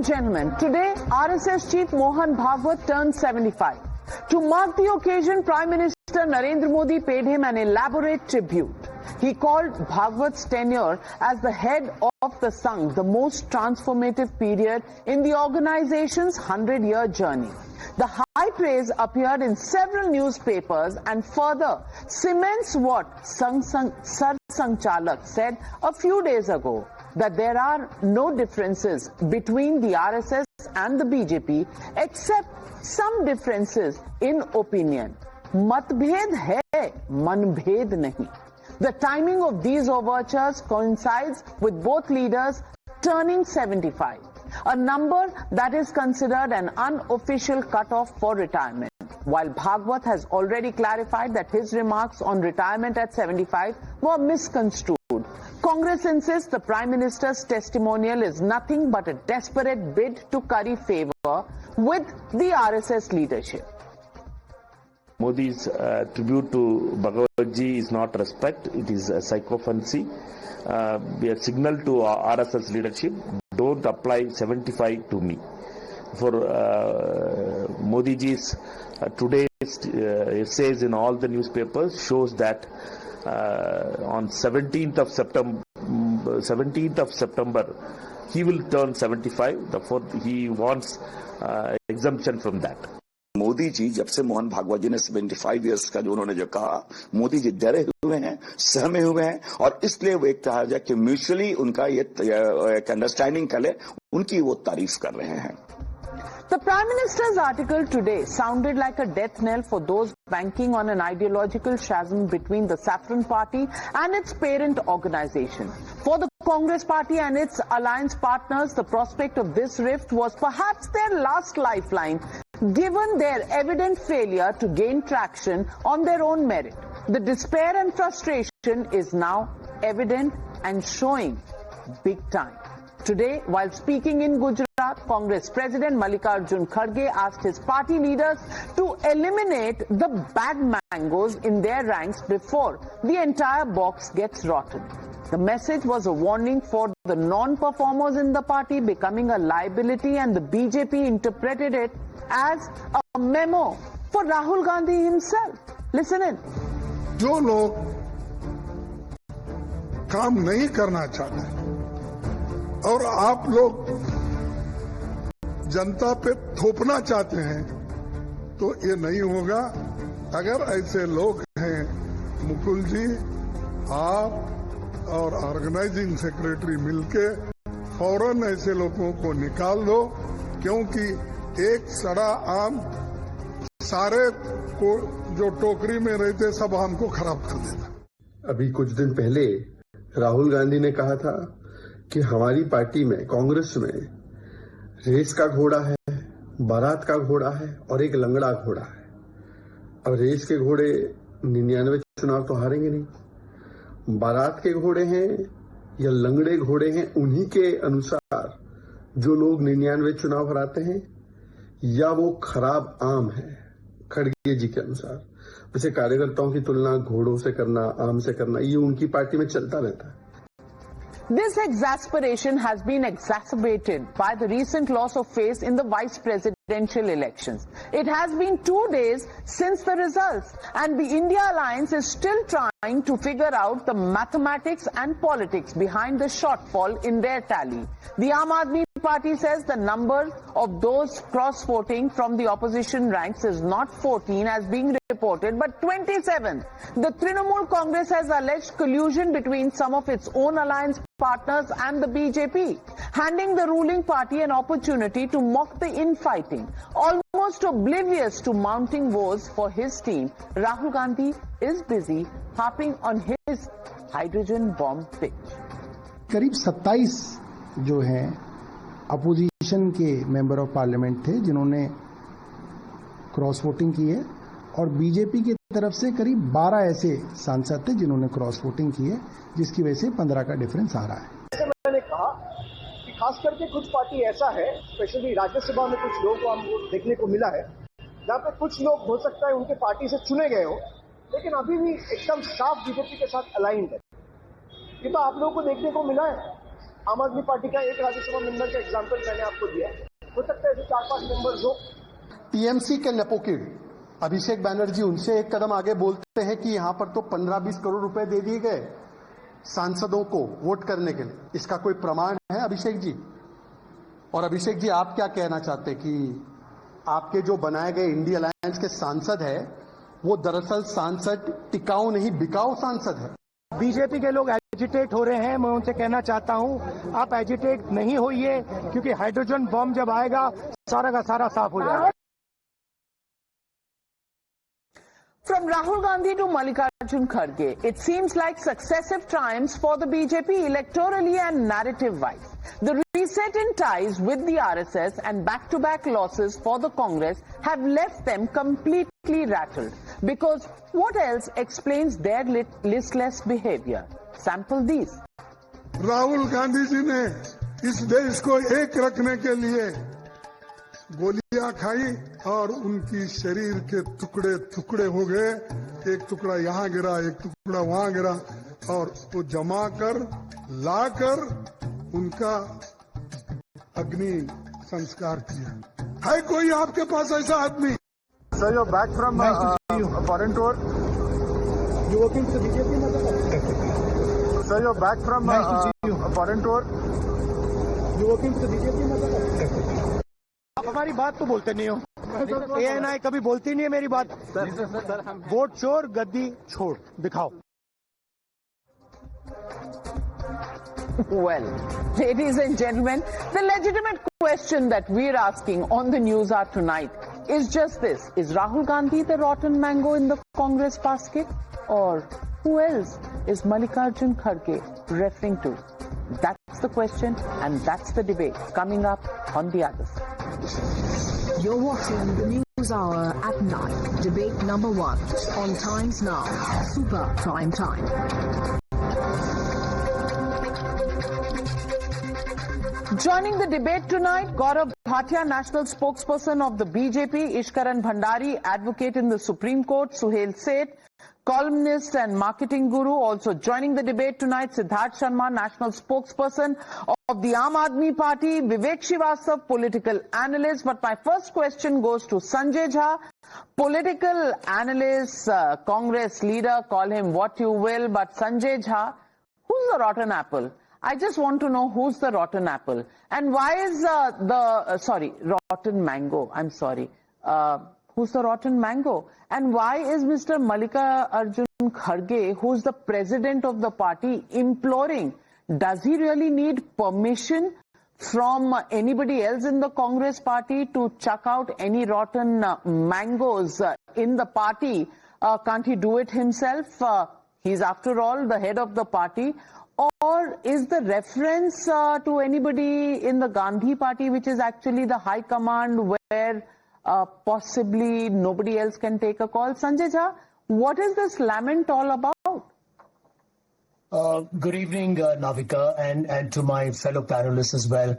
gentlemen, today RSS Chief Mohan Bhagwat turned 75. To mark the occasion, Prime Minister Narendra Modi paid him an elaborate tribute. He called Bhagwat's tenure as the head of the Sangh the most transformative period in the organization's 100-year journey. The high praise appeared in several newspapers and further cements what Sar Sangchalak said a few days ago, that there are no differences between the RSS and the BJP except some differences in opinion. Matbhed hai, manbhed nahi. The timing of these overtures coincides with both leaders turning 75, a number that is considered an unofficial cutoff for retirement. While Bhagwat has already clarified that his remarks on retirement at 75 were misconstrued, Congress insists the Prime Minister's testimonial is nothing but a desperate bid to curry favor with the RSS leadership. Modi's tribute to Bhagwat ji is not respect, it is a sycophancy. We have signaled to our RSS leadership, don't apply 75 to me. For Modi ji's today's essays in all the newspapers shows that on 17th of September he will turn 75, therefore he wants exemption from that. Modi ji जब से मोहन भागवत जी ने 75 years का जो उन्होंने जो कहा, मोदी जी डरे हुए हैं, सहमे हुए हैं और इसलिए वो एक कहा जाए कि म्यूचुअली उनका ये एक अंडरस्टैंडिंग कर ले, उनकी वो तारीफ कर रहे हैं. The Prime Minister's article today sounded like a death knell for those banking on an ideological chasm between the Saffron Party and its parent organization. For the Congress Party and its alliance partners, the prospect of this rift was perhaps their last lifeline, given their evident failure to gain traction on their own merit. The despair and frustration is now evident and showing big time. Today, while speaking in Gujarat, Congress President Mallikarjun Kharge asked his party leaders to eliminate the bad mangoes in their ranks before the entire box gets rotten. The message was a warning for the non-performers in the party becoming a liability, and the BJP interpreted it as a memo for Rahul Gandhi himself. Listen in. जो लोग काम नहीं करना चाहते और आप लोग जनता पे थोपना चाहते हैं तो ये नहीं होगा. अगर ऐसे लोग हैं, मुकुल जी, आप और ऑर्गेनाइजिंग सेक्रेटरी मिलके फौरन ऐसे लोगों को निकाल दो, क्योंकि एक सड़ा आम सारे को जो टोकरी में रहते सब आम को खराब कर देता. अभी कुछ दिन पहले राहुल गांधी ने कहा था कि हमारी पार्टी में, कांग्रेस में, रेस का घोड़ा है, बारात का घोड़ा है और एक लंगड़ा घोड़ा है. अब रेस के घोड़े 99 चुनाव तो हारेंगे नहीं. बारात के घोड़े हैं या लंगड़े घोड़े हैं, उन्हीं के अनुसार जो लोग 99 चुनाव हराते हैं, या वो खराब आम है खड़गे जी के अनुसार. वैसे कार्यकर्ताओं की तुलना घोड़ों से करना, आम से करना, ये उनकी पार्टी में चलता रहता है. This exasperation has been exacerbated by the recent loss of face in the vice presidential elections. It has been 2 days since the results, and the India alliance is still trying to figure out the mathematics and politics behind the shortfall in their tally. The Aam Party says the number of those cross-voting from the opposition ranks is not 14 as being reported, but 27. The Trinamool Congress has alleged collusion between some of its own alliance partners and the BJP, handing the ruling party an opportunity to mock the infighting. Almost oblivious to mounting woes for his team, Rahul Gandhi is busy harping on his hydrogen bomb pitch. करीब 27 जो हैं opposition के member of parliament थे जिन्होंने cross voting की है, और BJP की तरफ से करीब 12 ऐसे सांसद थे जिन्होंने क्रॉस वोटिंग की है, जिसकी वजह से 15 का डिफरेंस आ रहा है. मैंने कहा कि खास करके कुछ पार्टी ऐसा है, स्पेशली राज्यसभा में कुछ लोगों को हमको देखने को मिला है जहाँ पे कुछ लोग हो सकता है उनके पार्टी से चुने गए हो, लेकिन अभी भी एकदम साफ बीजेपी के साथ अलाइंड है. ये तो आप लोगों को देखने को मिला है. आम आदमी पार्टी का एक राज्यसभा मेंबर का एग्जाम्पल मैंने आपको दिया, हो सकता है ऐसे 4-5 मेंबर्स हो। टीएमसी के नेपोकिड अभिषेक बैनर्जी उनसे एक कदम आगे बोलते हैं कि यहां पर तो 15-20 करोड़ रुपए दे दिए गए सांसदों को वोट करने के लिए। इसका कोई प्रमाण है अभिषेक जी? और अभिषेक जी, आप क्या कहना चाहते हैं कि आपके जो बनाए गए इंडी अलायंस के सांसद है वो दरअसल सांसद टिकाऊ नहीं बिकाऊ सांसद है? बीजेपी के लोग एजिटेट हो रहे हैं। मैं उनसे कहना चाहता हूं, आप एजिटेट नहीं होइए, क्योंकि हाइड्रोजन बम जब आएगा सारा का सारा साफ हो जाएगा। From Rahul Gandhi to Mallikarjun Kharge, it seems like successive triumphs for the BJP electorally and narrative-wise. The reset in ties with the RSS and back-to-back losses for the Congress have left them completely rattled. Because what else explains their listless behavior? Sample these. Rahul Gandhi ji ने इस देश को एक रखने के लिए गोलियां खाई और उनकी शरीर के टुकड़े टुकड़े हो गए। एक टुकड़ा यहाँ गिरा, एक टुकड़ा वहाँ गिरा, और वो जमा कर लाकर उनका अग्नि संस्कार किया। है कोई आपके पास ऐसा आदमी? Sir, you're back from a foreign tour. You working for the BJP? Sir, you're back from a foreign tour. You working for the BJP? आप हमारी बात तो बोलते नहीं हो। I.N.D.I कभी बोलती नहीं है मेरी बात। वोट चोर गद्दी छोड़ दिखाओ। Well, ladies and gentlemen, the legitimate question that we're asking on the Newshour tonight is just this. Is Rahul Gandhi the rotten mango in the Congress basket? Or who else is Mallikarjun Kharge referring to? That's the question, and that's the debate coming up on the other side. You're watching the News Hour at night. Debate number 1 on Times Now. Super Prime Time. Joining the debate tonight, Gaurav Bhatia, national spokesperson of the BJP, Ishkaran Bhandari, advocate in the Supreme Court, Suhail Seth, columnist and marketing guru. Also joining the debate tonight, Siddharth Sharma, national spokesperson of the I.N.D.I party, Vivek Srivastava, political analyst. But my first question goes to Sanjay Jha, political analyst, Congress leader, call him what you will. But Sanjay Jha, who's the rotten apple? I just want to know who's the rotten apple. And why is rotten mango, I'm sorry. Who's the rotten mango? And why is Mr. Mallikarjun Kharge, who's the president of the party, imploring? Does he really need permission from anybody else in the Congress party to chuck out any rotten mangoes in the party? Can't he do it himself? He's after all the head of the party. Or is the reference to anybody in the Gandhi party, which is actually the high command, where possibly nobody else can take a call? Sanjay Jha, what is this lament all about? Good evening, Navika, and to my fellow panelists as well.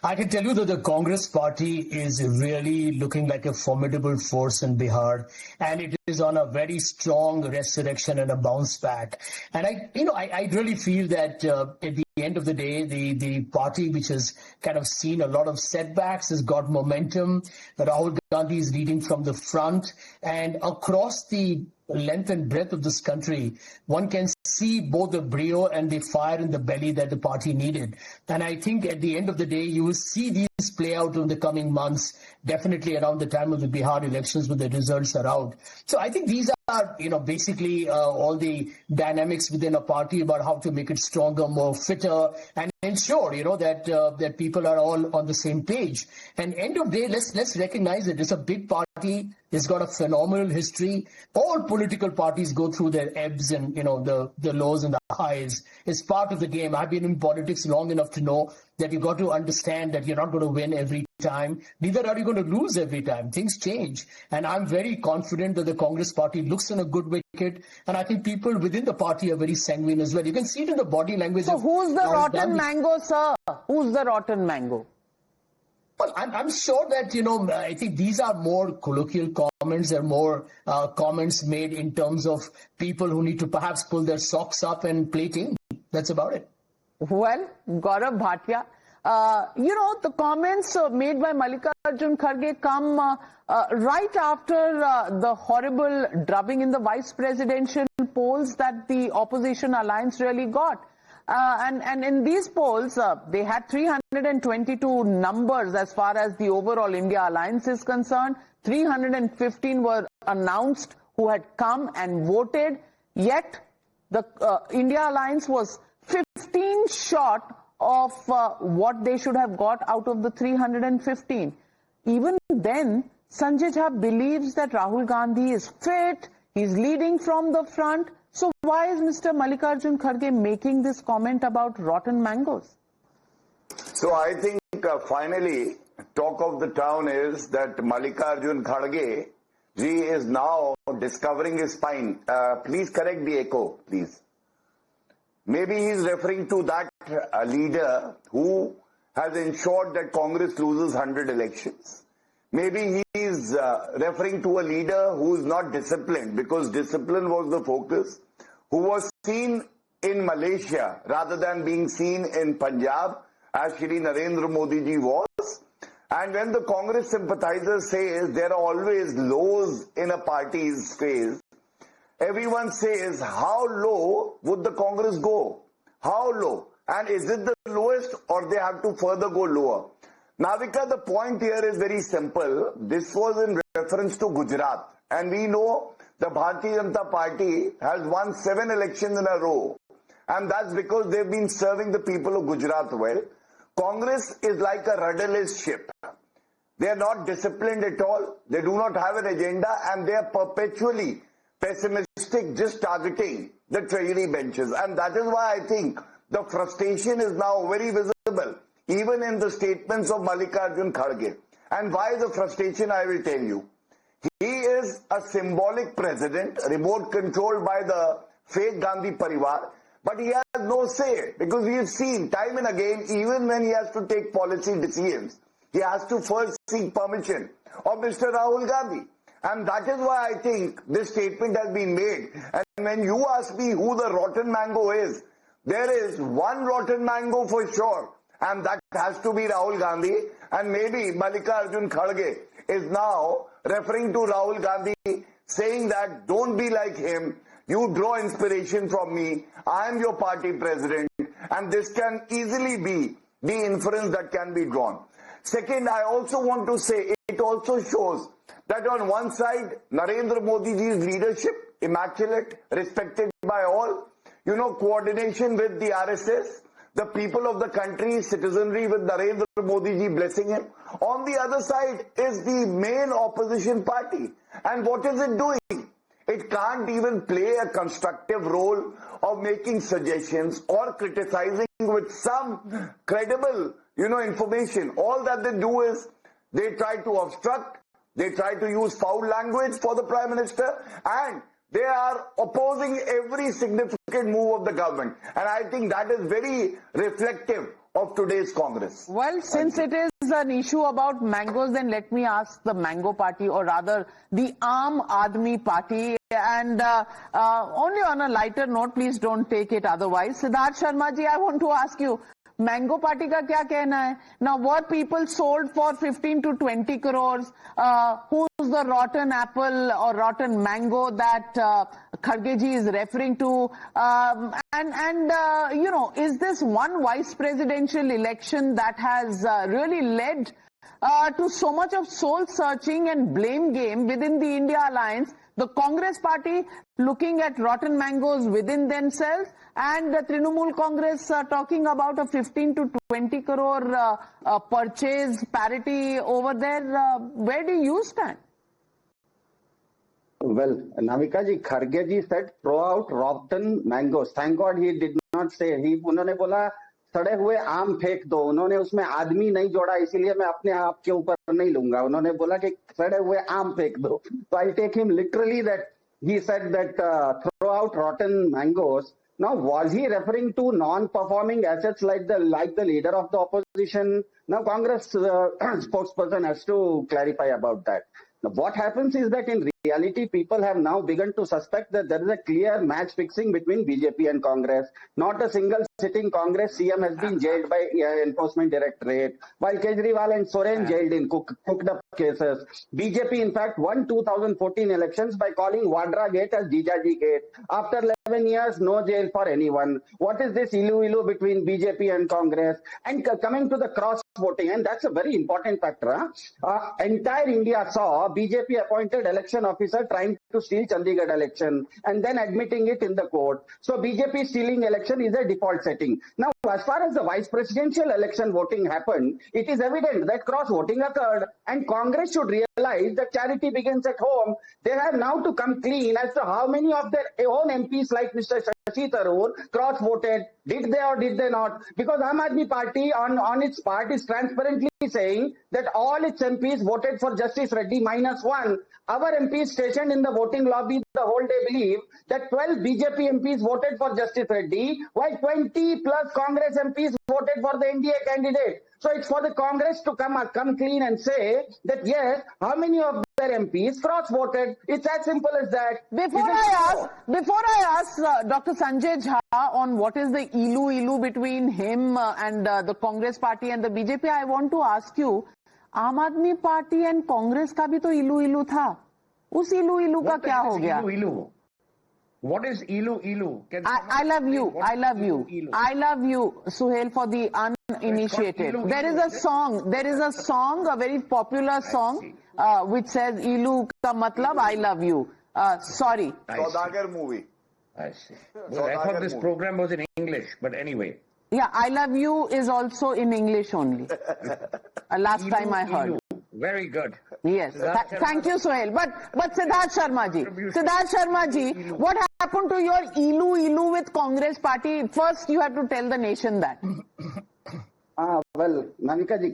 I can tell you that the Congress party is really looking like a formidable force in Bihar, and it is on a very strong resurrection and a bounce back. And I really feel that at the end of the day, the party, which has kind of seen a lot of setbacks, has got momentum. Rahul Gandhi is leading from the front, and across the length and breadth of this country, one can see both the brio and the fire in the belly that the party needed. And I think at the end of the day, you will see these play out in the coming months, definitely around the time of the Bihar elections when the results are out. So I think these are, basically all the dynamics within a party about how to make it stronger, more fitter, and ensure, that people are all on the same page. And end of day, let's recognize it. It's a big party. It's got a phenomenal history. All political parties go through their ebbs and, the lows and the highs. It's part of the game. I've been in politics long enough to know that you got to understand that you're not going to win every time. Neither are you going to lose every time. Things change. And I'm very confident that the Congress party looks in a good wicket. And I think people within the party are very sanguine as well. You can see it in the body language. So who's the rotten mango, sir? Who's the rotten mango? Well, I'm sure that, I think these are more colloquial comments. They're more comments made in terms of people who need to perhaps pull their socks up and play team. That's about it. Well, Gaurav Bhatia, the comments made by Mallikarjun Kharge come right after the horrible drubbing in the vice presidential polls that the opposition alliance really got. And in these polls, they had 322 numbers as far as the overall India alliance is concerned. 315 were announced who had come and voted. Yet, the India alliance was 15 short of what they should have got out of the 315. Even then, Sanjay Jha believes that Rahul Gandhi is fit, he's leading from the front. So why is Mr. Mallikarjun Kharge making this comment about rotten mangoes? So I think finally, talk of the town is that Mallikarjun Kharge ji is now discovering his spine. Please correct the echo, please. Maybe he is referring to that leader who has ensured that Congress loses 100 elections. Maybe he is referring to a leader who is not disciplined, because discipline was the focus, who was seen in Malaysia rather than being seen in Punjab, as Shri Narendra Modi ji was. And when the Congress sympathizers say there are always lows in a party's phase, everyone says, how low would the Congress go? How low? And is it the lowest, or they have to further go lower? Navika, the point here is very simple. This was in reference to Gujarat. And we know the Bharatiya Janata Party has won 7 elections in a row. And that's because they've been serving the people of Gujarat well. Congress is like a rudderless ship. They are not disciplined at all. They do not have an agenda, and they are perpetually pessimistic, just targeting the treasury benches. And that is why I think the frustration is now very visible, even in the statements of Mallikarjun Kharge. And why the frustration, I will tell you. He is a symbolic president, remote controlled by the fake Gandhi Parivar, but he has no say, because we have seen time and again, even when he has to take policy decisions, he has to first seek permission of Mr. Rahul Gandhi. And that is why I think this statement has been made. And when you ask me who the rotten mango is, there is one rotten mango for sure, and that has to be Rahul Gandhi. And maybe Mallikarjun Kharge is now referring to Rahul Gandhi, saying that don't be like him, you draw inspiration from me, I am your party president, and this can easily be the inference that can be drawn. Second, I also want to say, it also shows that on one side, Narendra Modi's leadership, immaculate, respected by all, coordination with the RSS, the people of the country, citizenry with Narendra Modi ji blessing him. On the other side is the main opposition party. And what is it doing? It can't even play a constructive role of making suggestions or criticizing with some credible, information. All that they do is they try to obstruct, they try to use foul language for the Prime Minister, and they are opposing every significant move of the government. And I think that is very reflective of today's Congress. Well, since it is an issue about mangoes, then let me ask the Mango Party, or rather the Aam Aadmi Party. And only on a lighter note, please don't take it otherwise. Siddharth Sharma ji, I want to ask you, Mango Party ka kya kehna hai? Now, were people sold for 15 to 20 crores? Who's the rotten apple or rotten mango that Kharge ji is referring to? Is this one vice presidential election that has really led to so much of soul searching and blame game within the India alliance? The Congress party looking at rotten mangoes within themselves, and the Trinamool Congress talking about a 15 to 20 crore purchase parity over there. Where do you stand? Well, Navika ji, Kharge ji said throw out rotten mangoes. Thank God he did not say. उन्होंने बोला सड़े हुए आम फेंक दो. उन्होंने उसमें आदमी नहीं जोड़ा, इसीलिए मैं अपने आप के ऊपर नहीं लूंगा. उन्होंने बोला कि सड़े हुए आम फेंक दो. So I take him literally that he said that throw out rotten mangoes. Now, was he referring to non-performing assets like the leader of the opposition? Now, Congress spokesperson has to clarify about that. Now, what happens is that in reality, people have now begun to suspect that there is a clear match fixing between BJP and Congress. Not a single sitting Congress CM has been jailed by Enforcement Directorate, while Kejriwal and Soren jailed in cooked up cases. BJP, in fact, won 2014 elections by calling Vadra Gate as Jijaji Gate. After 11 years, no jail for anyone. What is this ilu between BJP and Congress? And coming to the cross voting, and that's a very important factor. Entire India saw BJP appointed election officer trying to steal Chandigarh election and then admitting it in the court. So BJP stealing election is a default setting. Now, as far as the vice presidential election voting happened, it is evident that cross voting occurred, and Congress should realize that charity begins at home. They have now to come clean as to how many of their own MPs like Mr. Shashi Tharoor cross voted. Did they or did they not? Because Aam Aadmi Party on its part is transparently saying that all its MPs voted for Justice Reddy -1. Our MPs stationed in the voting lobby the whole day believe that 12 BJP MPs voted for Justice Reddy, while 20 plus Congress MPs voted for the N.D.A candidate. So it's for the Congress to come clean and say that yes, how many of their MPs cross-voted? It's as simple as that. Before I ask Dr. Sanjay Jha on what is the ilu between him and the Congress party and the BJP, I want to ask you, आम आदमी party and Congress का भी तो इलू था, उस इलू का क्या हो गया? What is ilu? I love you, Suhail, for the uninitiated. There is a song, a very popular song, which says ilu ka matlab I love you. Sorry. Saudagar movie. I see. Well, I thought this program was in English, but anyway. Yeah, I love you is also in English only. Last time I heard. Very good. Yes. Thank you, Suhail. But Siddharth Sharma ji, what happened to your ilu with Congress party? First, you have to tell the nation that. Well, Navika ji,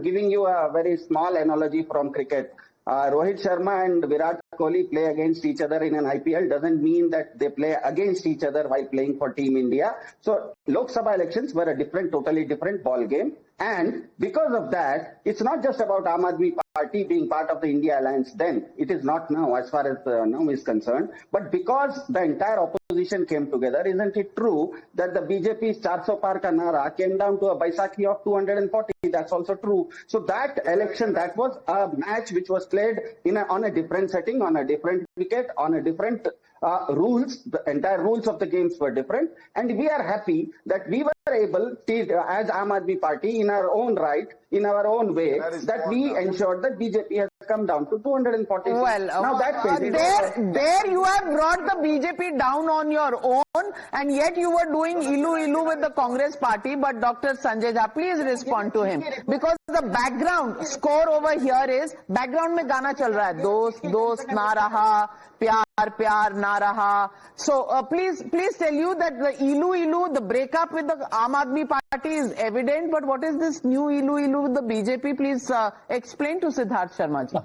giving you a very small analogy from cricket. Rohit Sharma and Virat Kohli play against each other in an IPL doesn't mean that they play against each other while playing for Team India. So Lok Sabha elections were a totally different ball game. And because of that, it's not just about Aam Aadmi Party being part of the India alliance then. It is not now as far as now is concerned. But because the entire opposition came together, isn't it true that the BJP's 400 par ka nara came down to a Baisakhi of 240? That's also true. So that election, that was a match which was played on a different setting, on a different wicket, on a different rules. The entire rules of the games were different. And we are happy that we were able to, as Aam Aadmi Party, in our own right, in our own way, that we ensured that BJP has come down to 240. Well, now that there you have brought the BJP down on your own, and yet you were doing ilu with the Congress party. But Dr. Sanjay Jha, please respond to him, because the background score over here is background में गाना चल रहा है, दोस्त ना रहा, प्यार ना रहा. So please tell you that the ilu, the breakup with the Aam Aadmi Party is evident, but what is this new ilu with the BJP? Please explain to Siddharth Sharma ji.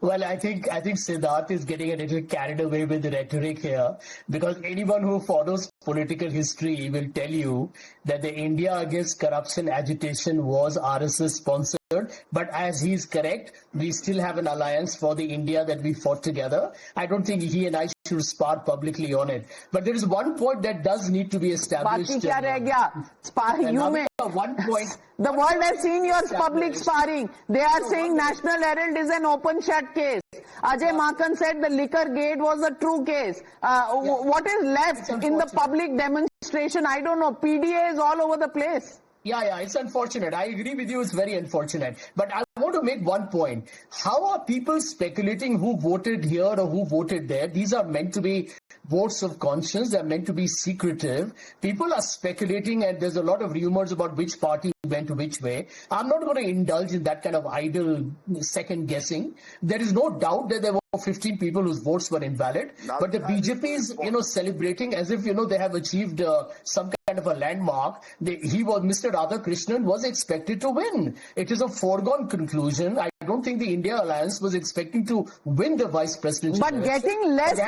Well, I think Siddharth is getting a little carried away with the rhetoric here, because anyone who follows political history will tell you that the India Against Corruption agitation was RSS sponsored. But as he's correct, we still have an alliance for the India that we fought together. I don't think he and I should spar publicly on it. But there is one point that does need to be established. One point. The world has seen your public sparring. They are saying National Herald is an open shut case. Ajay Makan said the liquor gate was a true case. What is left in the public demonstration? I don't know. PDA is all over the place. Yeah, it's unfortunate. I agree with you, it's very unfortunate. But I want to make one point. How are people speculating who voted here or who voted there? These are meant to be votes of conscience. They're meant to be secretive. People are speculating, and there's a lot of rumors about which party went which way. I'm not going to indulge in that kind of idle second guessing. There is no doubt that there were 15 people whose votes were invalid. But the BJP is, celebrating as if, they have achieved some kind of a landmark. Mr. Radhakrishnan was expected to win. It is a foregone conclusion. I don't think the India Alliance was expecting to win the vice presidential election. Getting less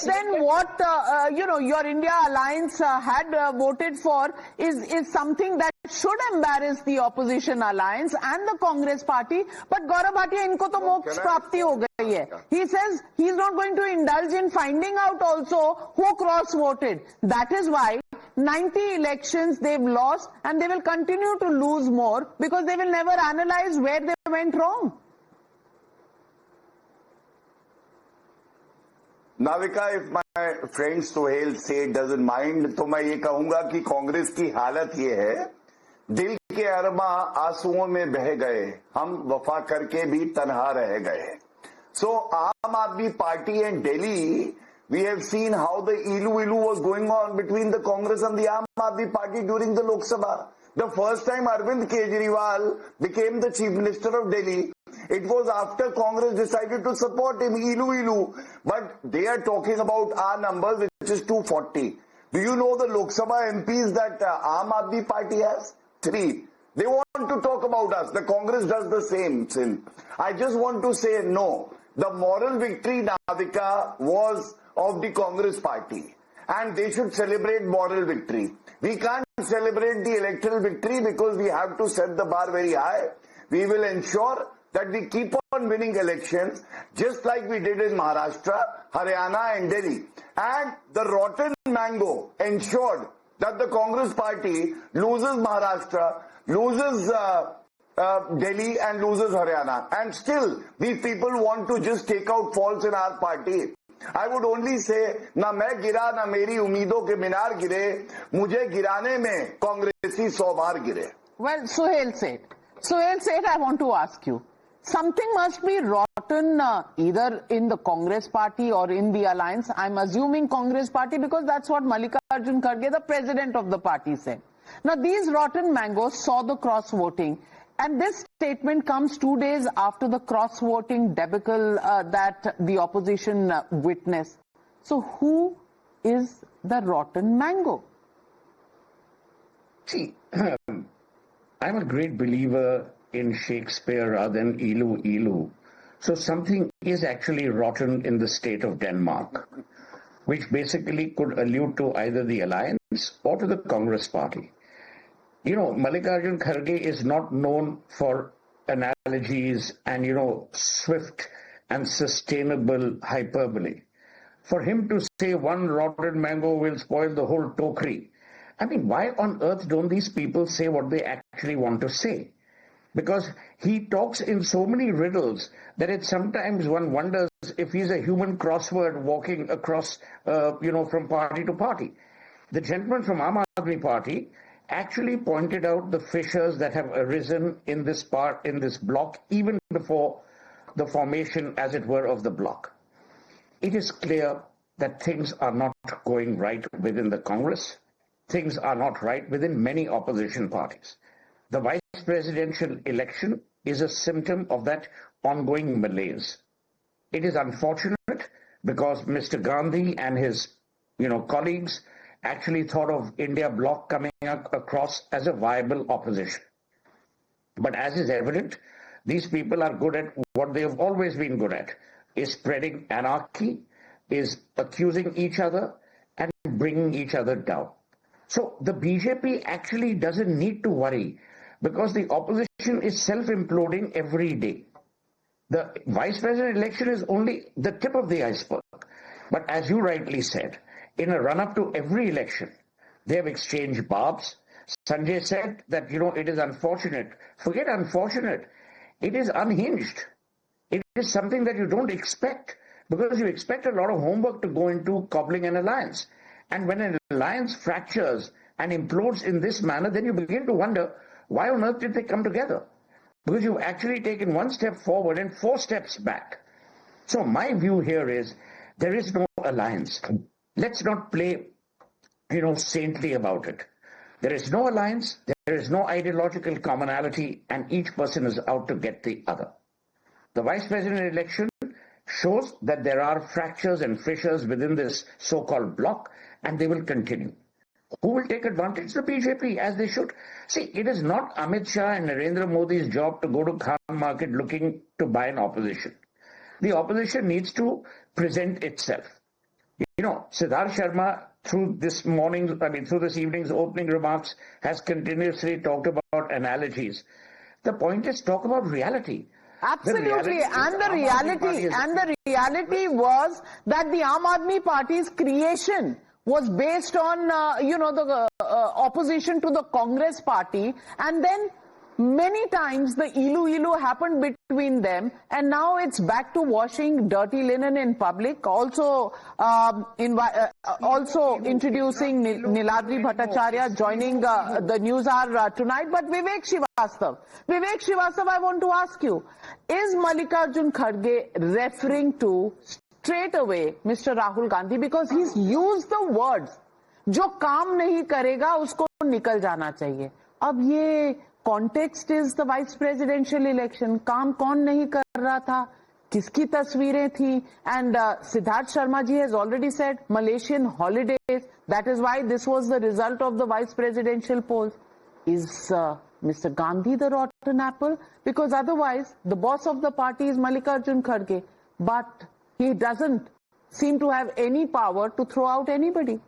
than what your India Alliance had voted for is something that should embarrass the opposition alliance and the Congress party. But Gaurav Bhatia, इनको तो मोक्ष प्राप्ति हो गई है. He says he's not going to indulge in finding out also who cross-voted. That is why 90 elections they've lost, and they will continue to lose more because they will never analyze where they went wrong. Navika, if my friend Sohail said doesn't mind, तो मैं ये कहूंगा कि कांग्रेस की हालत ये है, दिल के अरमा आंसुओं में बह गए, हम वफा करके भी तन्हा रह गए. So Aam Aadmi Party and Delhi, we have seen how the ilu was going on between the Congress and the Aam Aadmi Party during the Lok Sabha. The first time Arvind Kejriwal became the Chief Minister of Delhi, it was after Congress decided to support him, ilu. But they are talking about our numbers, which is 240. Do you know the Lok Sabha MPs that Aam Aadmi Party has? 3. They want to talk about us. The Congress does the same sin. I just want to say no. The moral victory, Navika, was of the Congress party. And they should celebrate moral victory. We can't celebrate the electoral victory because we have to set the bar very high. We will ensure that we keep on winning elections just like we did in Maharashtra, Haryana and Delhi. And the rotten mango ensured that the Congress party loses Maharashtra, loses Delhi and loses Haryana. And still, these people want to just take out faults in our party. I would only say, na main gira, na meri umeedon ke minar gire, mujhe girane mein Congresi 100 baar gire. Well, Sohail said, I want to ask you, something must be rotten either in the Congress party or in the alliance. I'm assuming Congress party because that's what Mallikarjun Kharge, the president of the party, said. Now, these rotten mangoes saw the cross-voting. And this statement comes 2 days after the cross-voting debacle that the opposition witnessed. So who is the rotten mango? See, I'm a great believer in Shakespeare rather than ilu. So something is actually rotten in the state of Denmark, which basically could allude to either the alliance or to the Congress party. You know, Mallikarjun Kharge is not known for analogies and, swift and sustainable hyperbole. For him to say one rotten mango will spoil the whole tokri, I mean, why on earth don't these people say what they actually want to say? Because he talks in so many riddles that it sometimes one wonders if he's a human crossword walking across, from party to party. The gentleman from Aam Aadmi Party actually pointed out the fissures that have arisen in this bloc even before the formation, as it were, of the bloc. It is clear that things are not going right within the Congress. Things are not right within many opposition parties. The vice presidential election is a symptom of that ongoing malaise. It is unfortunate because Mr. Gandhi and his, colleagues actually thought of India bloc coming across as a viable opposition. But as is evident, these people are good at what they have always been good at, is spreading anarchy, is accusing each other and bringing each other down. So the BJP actually doesn't need to worry because the opposition is self-imploding every day. The vice president election is only the tip of the iceberg. But as you rightly said, in a run-up to every election, they have exchanged barbs. Sanjay said that, it is unfortunate. Forget unfortunate. It is unhinged. It is something that you don't expect because you expect a lot of homework to go into cobbling an alliance. And when an alliance fractures and implodes in this manner, then you begin to wonder, why on earth did they come together? Because you've actually taken 1 step forward and 4 steps back. So my view here is, there is no alliance. Let's not play, saintly about it. There is no alliance, there is no ideological commonality, and each person is out to get the other. The vice president election shows that there are fractures and fissures within this so-called bloc, and they will continue. Who will take advantage? The BJP, as they should. See, it is not Amit Shah and Narendra Modi's job to go to Khan market looking to buy an opposition. The opposition needs to present itself. Siddharth Sharma through this evening's opening remarks, has continuously talked about analogies. The point is, talk about reality. Absolutely, and the reality was that the Aam Aadmi Party's creation was based on, the opposition to the Congress party, and then many times the ilu happened between them, and now it's back to washing dirty linen in public. Also, introducing Niladri Bhattacharya joining the Newshour tonight. But Vivek Srivastava, I want to ask you: is Mallikarjun Kharge referring to straight away Mr. Rahul Gandhi, because he's used the words जो काम नहीं करेगा उसको निकल जाना चाहिए. अब ये context is the vice presidential election. काम कौन नहीं कर रहा था, किसकी तस्वीरें थी, and Siddharth Sharma ji has already said Malaysian holidays. That is why this was the result of the vice presidential polls. Is Mr. Gandhi the rotten apple? Because otherwise the boss of the party is Mallikarjun Kharge, but he doesn't seem to have any power to throw out anybody.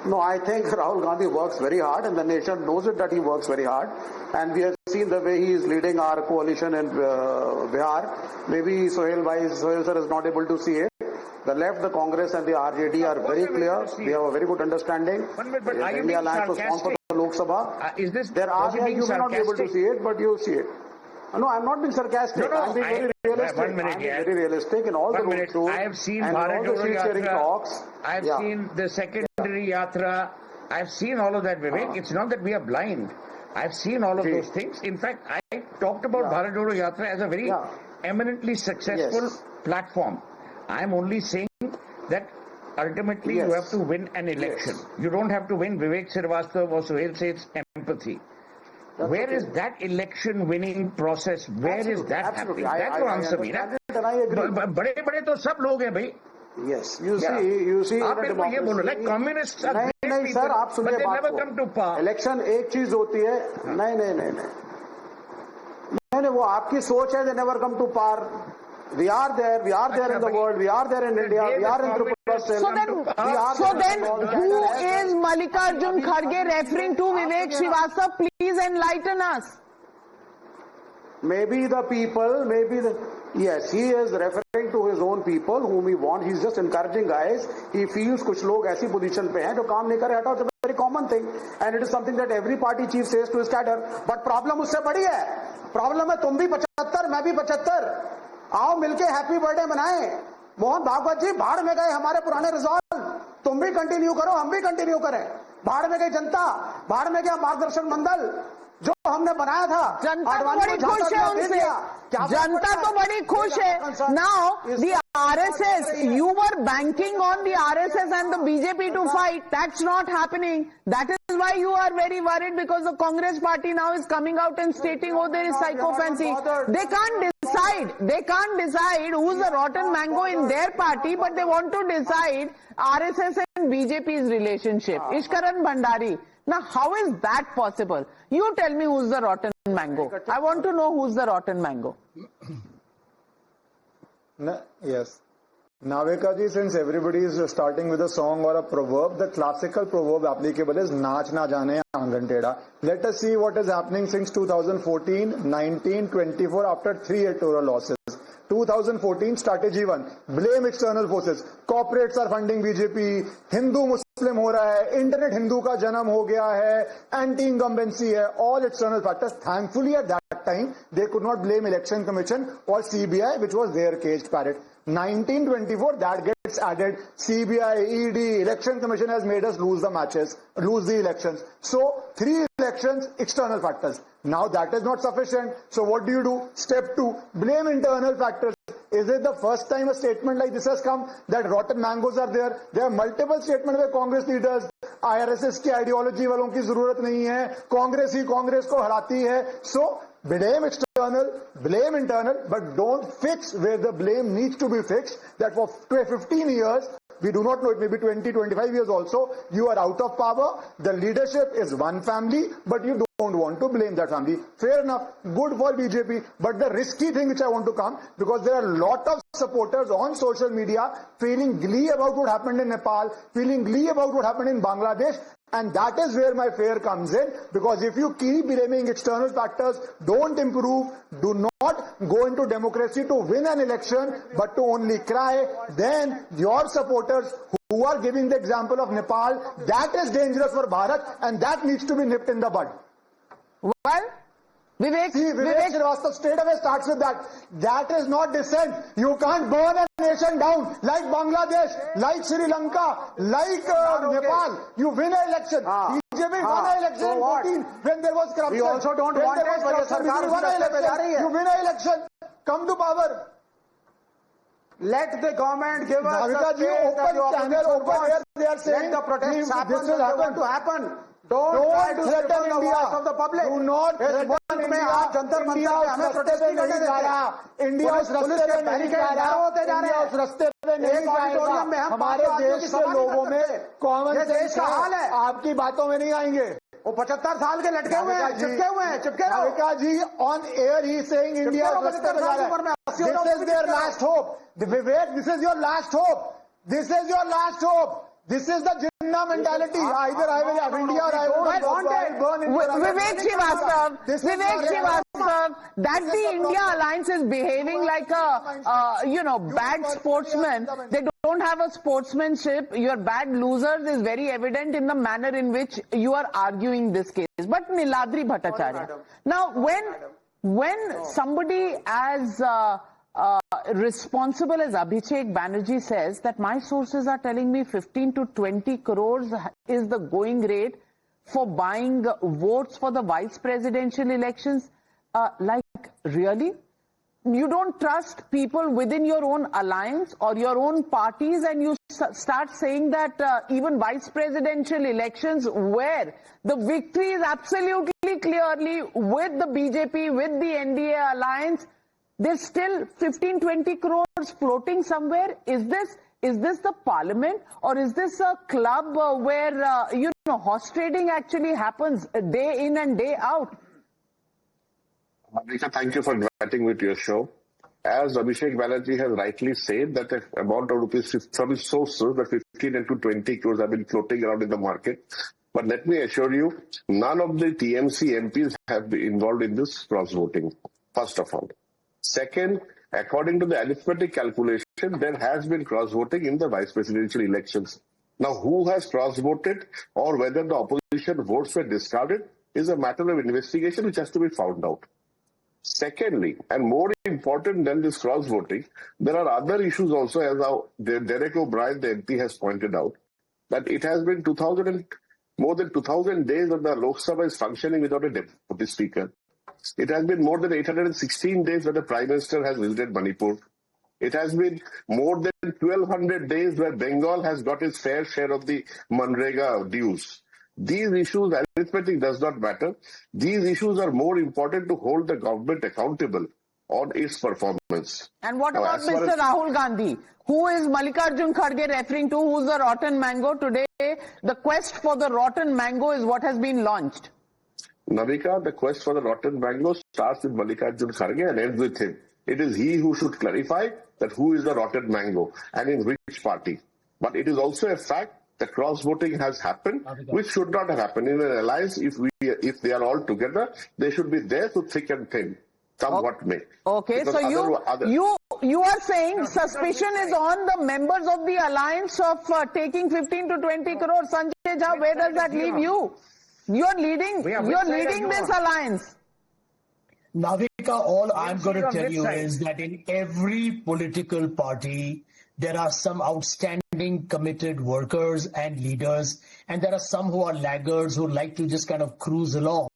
No, I think Rahul Gandhi works very hard, and the nation knows it that he works very hard. And we have seen the way he is leading our coalition in Bihar. Maybe Sohail sir is not able to see it. The left, the Congress and the RJD are very clear. We have a very good understanding. The India Alliance was formed for the Lok Sabha. There are things you may not be able to see it, but you see it. No, I'm not being sarcastic. I'm being very realistic. Very realistic in all the road shows. I have seen Bharat Jodo Yatra. I have seen the secondary Yatra. I have seen all of that, Vivek. It's not that we are blind. I've seen all of those things. In fact, I talked about Bharat Jodo Yatra as a very eminently successful platform. I'm only saying that ultimately you have to win an election. You don't have to win Vivek Srivastava or Sohail Seth's empathy. Where is that election winning process? Where is that happening? That will answer me. बड़े तो सब लोग हैं भाई. Yes, you see. आप मेरे को ये बोलो, like communists are great people, sir, आप सुनिए but they बात never come to power. Election एक चीज होती है. नहीं, वो आपकी सोच है. They never come to power. We are there in the world, we are there in India, we are in Tripura. So then who is Mallikarjun Kharge referring to, Vivek Srivastava? Please enlighten us. Maybe the people, yes, he is referring to his own people whom he wants. He's just encouraging guys. He feels कुछ लोग ऐसी position पे हैं जो काम नहीं कर रहे. It's a very common thing, and it is something that every party chief says to his cadre. But problem उससे बड़ी है. Problem है तुम भी 75, मैं भी 75. आओ मिलके हैप्पी बर्थडे मनाएं. मोहन भागवत जी, भाड़ में गए हमारे पुराने रिजॉल्व. तुम भी कंटिन्यू करो, हम भी कंटिन्यू करें. भाड़ में गई जनता, भाड़ में गया मार्गदर्शन मंडल जो हमने बनाया था. जनता तो बड़ी खुश है उनसे. जनता तो बड़ी खुश है. Now the RSS, you were banking on the RSS and the BJP to fight. That's not happening. That is why you are very worried, because the Congress party now is coming out and stating, oh, there is psychophancy. They can't decide who's the rotten mango in their party, but they want to decide RSS and BJP's relationship. Ishkaran Bhandari. Now, how is that possible? You tell me who's the rotten mango. I want to know who's the rotten mango. Yes. Navika ji, since everybody is starting with a song or a proverb, the classical proverb applicable is Naach na jane aangan teda. Let us see what is happening since 2014, 19, 24 after 3 electoral losses. 2014 strategy 1, blame external forces. Corporates are funding BJP, Hindu Muslim हो रहा है, internet Hindu का जन्म हो गया है, anti-incumbency है, all external factors. Thankfully at that time they could not blame Election Commission or CBI, which was their caged parrot. 1924 that gets added. CBI, ED, Election Commission has made us lose the matches, lose the elections. So 3 elections, external factors. Now that is not sufficient. So what do? Step 2, blame internal factors. Is it the first time a statement like this has come that rotten mangoes are there? There are multiple statements where Congress leaders, IRSS की ideology वालों की जरूरत नहीं है, Congress ही Congress को हराती है. So blame external, blame internal, but don't fix where the blame needs to be fixed. That for 15 years, we do not know, it may be 20, 25 years also, you are out of power, the leadership is one family, but you don't want to blame that family. Fair enough, good for BJP, but the risky thing which I want to come, because there are a lot of supporters on social media feeling glee about what happened in Nepal, feeling glee about what happened in Bangladesh, and that is where my fear comes in, because if you keep blaming external factors, don't improve, do not go into democracy to win an election, but to only cry, then your supporters who are giving the example of Nepal, that is dangerous for Bharat, and that needs to be nipped in the bud. Well, Vivek Srivastava straight away starts with that. That is not dissent. You can't burn a nation down like Bangladesh, like Sri Lanka, like Nepal. You win an election. BJP won an election in 14 when there was corruption. We also don't want it, but you win an election. Come to power. Let the government give us Navika the space that the opposition wants. They are saying let the protests happen. This will happen. To happen. Don't try to threaten the voice of the public. Do not threaten India. India उस रास्ते पे नहीं जा रहा. India उस रास्ते पे नहीं जा रहा. India उस रास्ते पे नहीं जाएगा. हमारे देश के लोगों में कॉमन सेंस है. आपकी बातों में नहीं आएंगे. वो 75 साल के लटके हुए हैं, चिपके हुए हैं, चिपके रहो. Navika ji, on air he is saying India उस रास्ते पे जा रहा है. This is their last hope. Vivek, this is your last hope. This is your last hope. This is the Jinnah mentality. Either I will have India or I will burn India. Vivek Srivastava, that the India alliance is behaving like a, bad sportsman. They don't have a sportsmanship. Your bad losers is very evident in the manner in which you are arguing this case. But Niladri Bhattacharya. Now, when somebody as responsible as Abhishek Banerjee says that my sources are telling me 15 to 20 crores is the going rate for buying votes for the vice presidential elections, really? You don't trust people within your own alliance or your own parties, and you start saying that even vice presidential elections where the victory is absolutely clearly with the BJP, with the I.N.D.A alliance, there's still 15-20 crores floating somewhere. Is this the parliament, or is this a club where horse trading actually happens day in and day out? Navika, thank you for inviting me to your show. As Abhishek Banerjee has rightly said, that the amount of rupees from his sources, that 15 and to 20 crores have been floating around in the market. But let me assure you, none of the TMC MPs have been involved in this cross-voting, first of all. Second, according to the arithmetic calculation, there has been cross-voting in the vice presidential elections. Now, who has cross-voted or whether the opposition votes were discarded is a matter of investigation which has to be found out. Secondly, and more important than this cross-voting, there are other issues also, as Derek O'Brien, the MP, has pointed out, that it has been more than 2,000 days that the Lok Sabha is functioning without a deputy speaker. It has been more than 816 days that the Prime Minister has visited Manipur. It has been more than 1,200 days where Bengal has got its fair share of the Manrega dues. These issues, arithmetic does not matter. These issues are more important to hold the government accountable on its performance. And what about Mr. Rahul Gandhi? Who is Mallikarjun Kharge referring to? Who's the rotten mango? Today, the quest for the rotten mango is what has been launched. Navika, the quest for the rotten mango starts with Mallikarjun Kharge and ends with him. It is he who should clarify that who is the rotten mango and in which party. But it is also a fact that cross-voting has happened, which should not have happened. In an alliance, if they are all together, they should be there through thick and thin, somewhat may. Okay, because so you are saying suspicion is on the members of the alliance of taking 15 to 20 crores. Sanjay Jha, where does that leave you? You're leading this alliance. Navika, all I'm going to tell you is that in every political party, there are some outstanding committed workers and leaders, and there are some who are laggards who like to just kind of cruise along.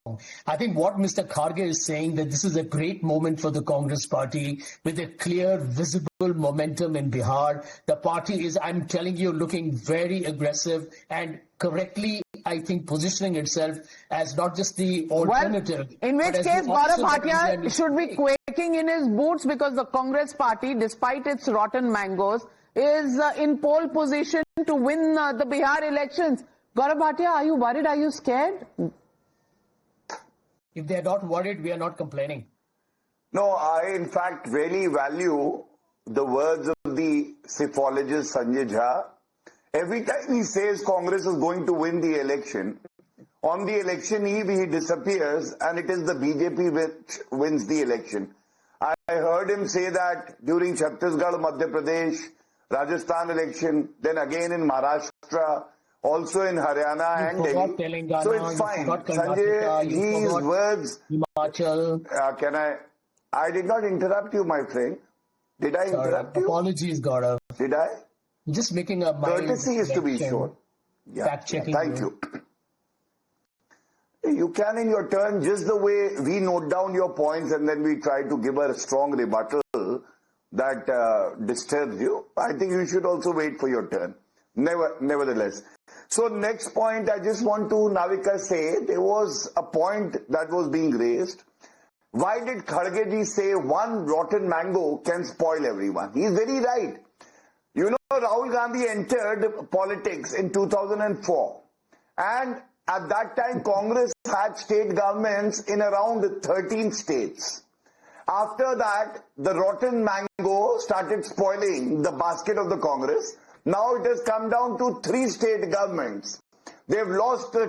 I think what Mr. Kharge is saying, that this is a great moment for the Congress party with a clear, visible momentum in Bihar. The party is, I'm telling you, looking very aggressive and correctly, I think, positioning itself as not just the alternative. Well, in which case, Gaurav Bhatia should be quaking in his boots, because the Congress party, despite its rotten mangoes, is in pole position to win the Bihar elections. Gaurav Bhatia, are you worried? Are you scared? If they are not worried, we are not complaining. No, I in fact really value the words of the psephologist Sanjay Jha. Every time he says Congress is going to win the election, on the election eve he disappears and it is the BJP which wins the election. I heard him say that during Chhattisgarh, Madhya Pradesh, Rajasthan election, then again in Maharashtra, also in Haryana and Delhi. So it's fine. Sanjay Ji's words. Himachal. I did not interrupt you, my friend. Did I interrupt you? Apologies, Gaurav. Did I? Just making a courtesy is to be shown. Fact-checking. Thank you. You can in your turn, just the way we note down your points and then we try to give a strong rebuttal that disturbs you. I think you should also wait for your turn. Nevertheless. So next point, I just want to, Navika, say there was a point that was being raised. Why did Kharge ji say one rotten mango can spoil everyone? He is very right. You know, Rahul Gandhi entered politics in 2004 and at that time Congress had state governments in around 13 states. After that, the rotten mango started spoiling the basket of the Congress. Now it has come down to 3 state governments. They've lost 3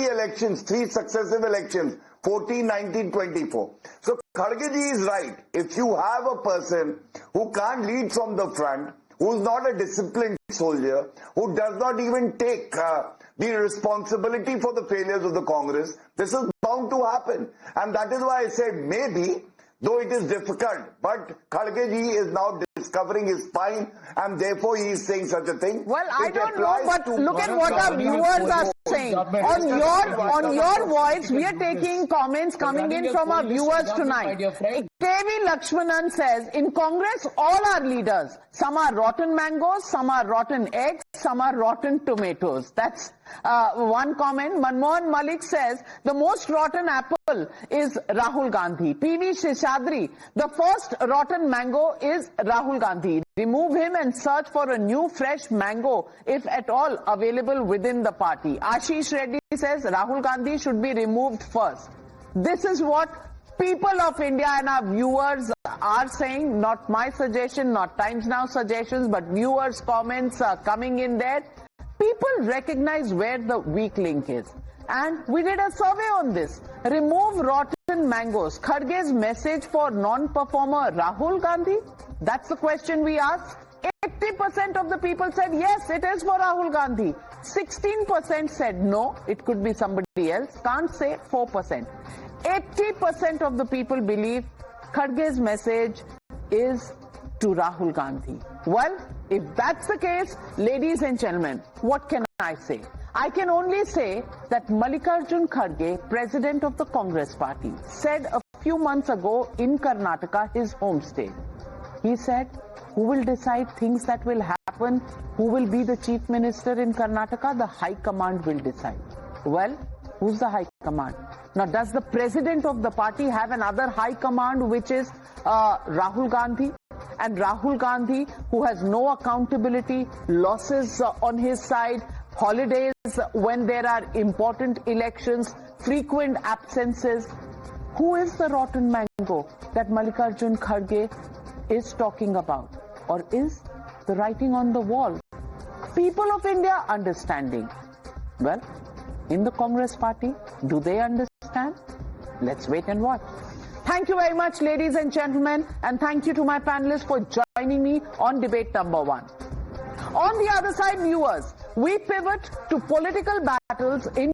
elections, 3 successive elections, 14, 19, 24. So Kharge ji is right. If you have a person who can't lead from the front, who is not a disciplined soldier, who does not even take the responsibility for the failures of the Congress, this is bound to happen. And that is why I said maybe, though it is difficult, but Kharge ji is now discovering his spine and therefore he is saying such a thing. Well, I don't know, but look at what our viewers are saying. On your voice, we are taking comments coming in from our viewers tonight. KV Lakshmanan says, in Congress, all our leaders, some are rotten mangoes, some are rotten eggs, some are rotten tomatoes. That's one comment. Manmohan Malik says, the most rotten apple is Rahul Gandhi. PV Sheshadri, the first rotten mango is Rahul Gandhi. Remove him and search for a new fresh mango, if at all available within the party. Ashish Reddy says, Rahul Gandhi should be removed first. This is what people of India and our viewers are saying, not my suggestion, not Times Now suggestions, but viewers' comments are coming in there. People recognize where the weak link is. And we did a survey on this. Remove rotten mangoes. Kharge's message for non-performer Rahul Gandhi? That's the question we asked. 80% of the people said yes, it is for Rahul Gandhi. 16% said no, it could be somebody else. Can't say 4%. 80% of the people believe Kharge's message is to Rahul Gandhi. Well, if that's the case, ladies and gentlemen, what can I say? I can only say that Mallikarjun Kharge, president of the Congress party, said a few months ago in Karnataka, his home state. He said, who will decide things that will happen? Who will be the chief minister in Karnataka? The High Command will decide. Well, who's the High Command? Now, does the president of the party have another High Command, which is Rahul Gandhi? And Rahul Gandhi, who has no accountability, losses on his side, holidays when there are important elections, frequent absences. Who is the rotten mango that Mallikarjun Kharge is talking about? Or is the writing on the wall? People of India understanding. Well, in the Congress party, do they understand? Let's wait and watch. Thank you very much, ladies and gentlemen, and thank you to my panelists for joining me on debate number 1. On the other side, viewers, we pivot to political battles in